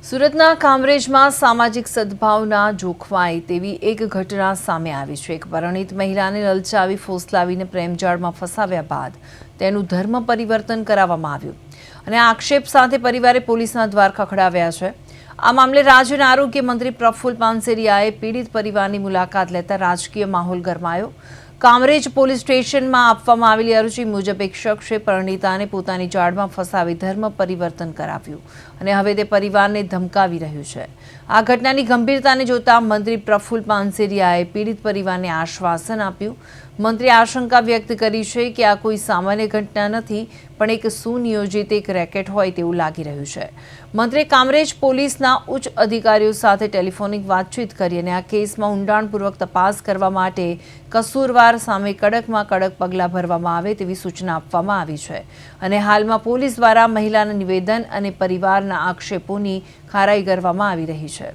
સુરતના કામરેજમાં સામાજિક સદભાવના જોખવાય તેવી એક ઘટના સામે આવી છે। એક પરિણીત મહિલાને લલચાવી ફોસલાવીને પ્રેમજાળમાં ફસાવ્યા બાદ તેનું ધર્મ પરિવર્તન કરાવવામાં આવ્યું અને આક્ષેપ સાથે પરિવારે પોલીસના દ્વાર ખખડાવ્યા છે। આ મામલે રાજ્યના આરોગ્ય મંત્રી પ્રફુલ્લ પાનસેરિયાએ પીડિત પરિવારની મુલાકાત લેતા રાજકીય માહોલ ગરમાયો। કામરેજ પોલીસ સ્ટેશનમાં આપવામાં આવેલી અરજી મુજબ એક શખ્સે પરિણીતાને પોતાની જાળમાં ફસાવી ધર્મ પરિવર્તન કરાવ્યું અને હવે તે પરિવારને ધમકાવી રહ્યું છે। આ ઘટનાની ગંભીરતાને જોતા મંત્રી પ્રફુલ્લ પાનસેરિયાએ પીડિત પરિવારને આશ્વાસન આપ્યું। મંત્રીએ આશંકા વ્યક્ત કરી છે કે આ કોઈ સામાન્ય ઘટના નથી, પણ એક સુનિયોજિત એક રેકેટ હોય તેવું લાગી રહ્યું છે। મંત્રીએ કામરેજ પોલીસના ઉચ્ચ અધિકારીઓ સાથે ટેલિફોનિક વાતચીત કરી અને આ કેસમાં ઊંડાણપૂર્વક તપાસ કરવા માટે કસૂરવાર સામે કડકમાં કડક પગલાં ભરવામાં આવે તેવી સૂચના આપવામાં આવી છે અને હાલમાં પોલીસ દ્વારા મહિલાના નિવેદન અને પરિવારના આક્ષેપોની ખારાઈ કરવામાં આવી રહી છે।